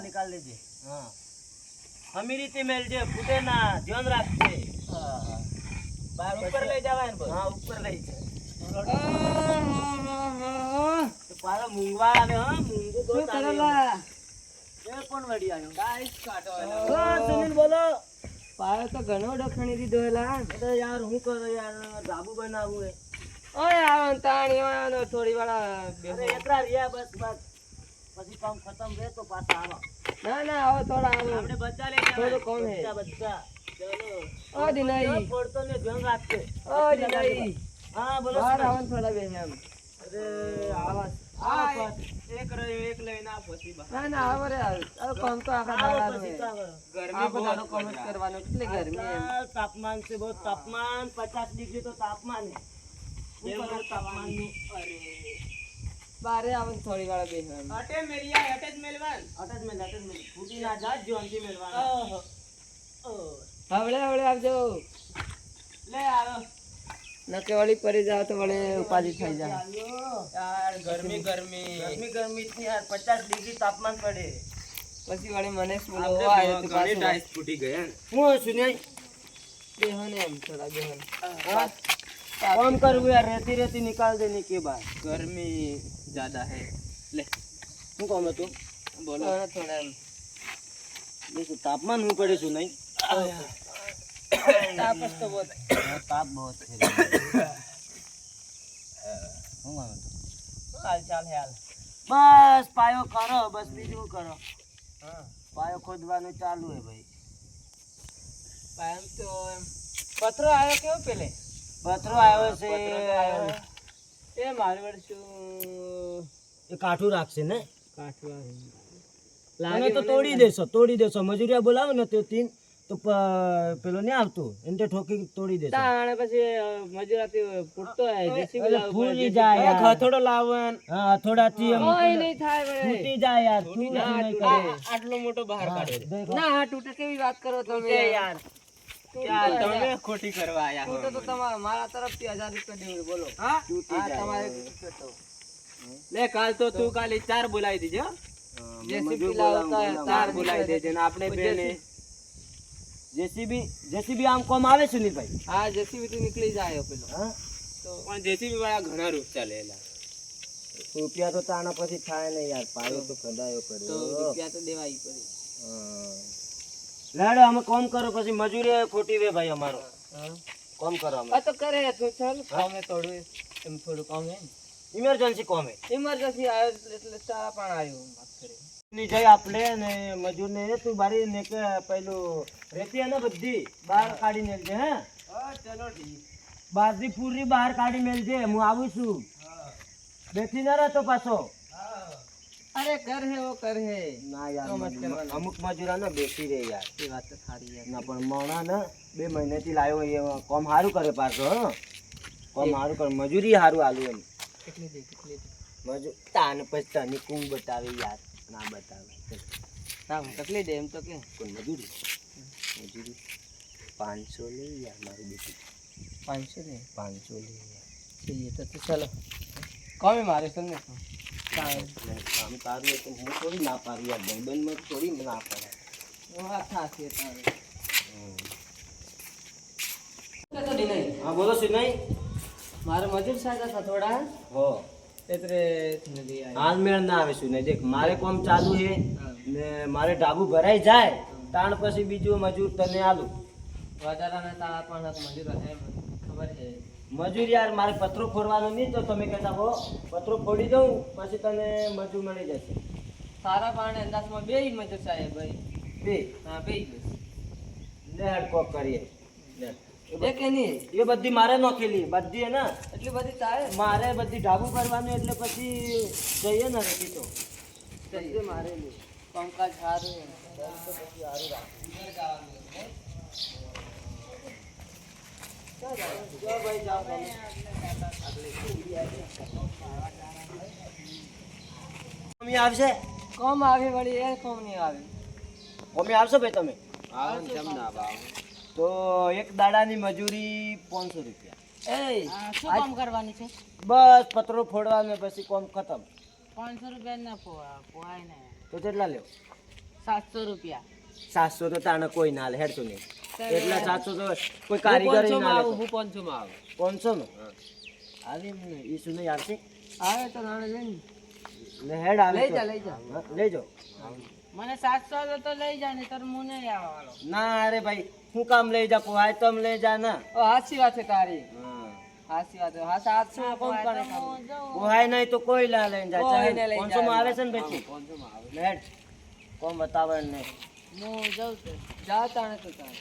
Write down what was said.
निकाल लीजिए। हाँ हमी रीति मेलजे फूटे ना ध्यान रखते। बार ऊपर ले जावा है। हाँ ऊपर ले जाए तो पारा मूंगवा आवे। हाँ मूंगो बहुत आवे ये कौन वडी आयो गाइस काटो है। सुनील बोलो पायो तो घणो डखणी દીધો એલા अरे यार हूं करो यार ढाबू बनावू है। ઓય આવો તાણી ઓય થોડી વાળા अरे एकरा रिया बस बस પછી કામ ખતમ રે તો પાછા આવો। ના ના આવો થોડા આવો આપણે બચ્ચા લઈ જાવ થોડું કોમ હે બચ્ચા ચલો ઓ દિનાઈ फोड़तो ने ध्यान रखते। ઓ દિનાઈ हां बोलो બહાર આવો ને થોડા બેહે એમ अरे आवाज आ एक रहे एक लेना પછી ના ના આવો રે આવો કામ તો આખા દાડા રે ગરમી બહુ કામ જ કરવાનું કેટલી ગરમી એમ तापमान से बहुत तापमान 50 डिग्री तो तापमान है ऊपर तापमान નું अरे બારે આવો ને થોડી વાળા બેહે એમ અટે મેલિયા અટે જ મેલવાન અટે જ મેલ ફૂટી ના જા જોનથી મેલવાન ઓહો હવળે હવળે આવજો લે આવો નકે વાળી પડી જાવ તો વળે ઉપાધિ થઈ જાય यार गर्मी गर्मी गर्मी गर्मी इतनी यार 50 डिग्री तापमान पड़े પછી વળે મને બોલો આયો તો પાછો टाइस फूटी गए હું સુને બેહો ને એમ થોડા બેહો हां काम करूँ यार रेती रेती निकाल देने के बाद गर्मी ज्यादा है ले હું કહું તું બોલો થોડા એમ देखो तापमान હું પડે છું નહીં તાપસ તો બહુ ताप बहुत है હું કહું હાલ ચાલ હાલ બસ પાયો કરો બસ બીજું કરો હા પાયો ખોદવાનું ચાલુ હે ભાઈ પાયમ તો પત્રો આવ્યો કેવો પેલે પથરો આવ્યો છે એ મારી વડશું એ કાઠું રાખશે ને કાઠવા લાગે તો તોડી દેશો મજૂરિયા બોલાવો ને તો તીન તો પેલો ને આવતું એને તો ઠોકી તોડી દેશો તાણે પછી મજૂરાથી ફૂટતો હે જેસીબી લાવ ફૂટી જાય યાર હથોડો લાવન હા હથોડાથી એમ કોઈ નહીં થાય વળે ફૂટી જાય યાર તું નહીં કરે આટલો મોટો બહાર કાઢે દેખો ના હા તૂટે કેવી વાત કરો તમે યાર યાર તમે ખોટી કરવા આયા હો તો તમારા મારા તરફથી 1000 રૂપિયા દેવું બોલો હા તમારે તો લે કાલ તો તું કાલે 4 બોલાવી દીજો જેસીબી લાવતા 4 બોલાવી દેજે ને આપણે બેને જેસીબી આમ કોમ આવે છે ની ભાઈ હા જેસીબી તો નીકળી જાય પેલો હા તો પણ જેસીબી વાળા ઘણા રૂપ ચાલેલા રૂપિયા તો તાણા પછી થાય ને યાર પાયો તો કડાયો તો કર્યો રૂપિયા તો દેવાઈ પડે લાડો અમે કોમ કરો પછી મજૂરી ખોટી વે ભાઈ અમારો કોમ કરો અમે આ તો કરે તું ચાલ કામે થોડું એમ થોડું કામ હે ઇમરજન્સી કોમ હે ઇમરજન્સી આવ્યો એટલે તારા પણ આવ્યો વાત કરે ની જઈ આપણે ને મજૂર ને તું બારી ને કે પેલું રેતી હે ને બધી બહાર કાઢી મેલજે હે ચલો ઠીક બાજી પૂરી બહાર કાઢી મેલજે હું આવું છું બેઠી ના રહેતો પાછો અરે કર હે વો કર હે ના યાર તો મત કરવાનું. અમુક મજૂરા ને બેસી રહે યાર એ વાત તો સારી યાર ના પણ મોણા ને 2 મહિનાથી લાવ્યો એ કોમ સારું કરે પાછો હો કોમ સારું કરે મજૂરી સારું આલુ એમ કેટલી દે મજૂર તાન પછી તને કું બતાવે યાર ના બતાવે રામ કેટલી દે એમ તો કે કોઈ મજૂરી 500 લે યાર મારી બેટી 500 દે 500 લે યાર चाहिए तो चलो कम मारे सुनने કામ તારું હોય તો હું થોડી ના પાડું યાર ભાઈબંધમાં થોડી ના પાડે वो था से तो नहीं હા બોલો સિનાઈ मारे मजूर साइड था थोड़ा હો तेरे नदी आया હાલ મેળ ના આવે શું ને દેખ મારે કોમ ચાલુ છે ને મારે ઢાબુ ભરાઈ જાય તાણ પછી બીજું મજૂર તને આલું वादारा ना ताला पण मजूर है खबर है મજૂર યાર મારે પત્રો ફોડવાનો નહીં તો તમે કહેતા હો પત્રો ફોડી દઉં પછી તને મજૂર મળી જશે सारा पाने अंदाज में बे मजूर साहेब भाई બે हां बे લે હેડ કોક કરીએ લે ये के नहीं એ બધી મારે નોખેલી બધી હે ને એટલી બધી ચાલે મારે બધી ઢાબુ ભરવાનું એટલે પછી જઈએ ને રેતી તો चाहिए मारे नहीं कामकाज हारू है જાઓ ભાઈ જાઓ તમે મમ્મી આવશે कम आवे वाली है कम नहीं आवे મમ્મી આવશો ભાઈ તમે आवे जम ना आवे તો એક દાડાની મજૂરી 500 રૂપિયા ए શું કામ કરવાની છે બસ પત્રો ફોડવાનો પછી કોમ ખતમ 500 રૂપિયા ના પોહાય ને તો કેટલા લેવો 700 રૂપિયા 700 તો તાણે કોઈ ના લે હેડ તું નહીં એટલા 700 તો કોઈ હું કારીગર 500 ના માં લે આવું, હું 500 માં આવું. 500 નો આવી ઈ શું નહીં આવશે આવે તો નાણે લઈને. ને હેડ આવે લઈ તો. જા, લઈ જા. હા, લઈ જાઓ મને 700 તો લઈ જા ને તાર હું નહીં આવવાનો ના અરે ભાઈ હું કામ લઈ જા પોહાય તો આમ લઈ જા ના ઓ સાચી વાત છે તારી, હા. સાચી વાત છે. હા 700 માં કોણ કરે કામ? હું જાઉં. પોહાય નહીં તો કોઈ ના લઈને જાય કોઈ ચાલ, ને લઈ 500 માં જાય. આવે છે ને ભાઈ 500 માં આવે. તું હેડ કોમ બતાવે ને હું જાઉં છું જા તાણે તો તાણે.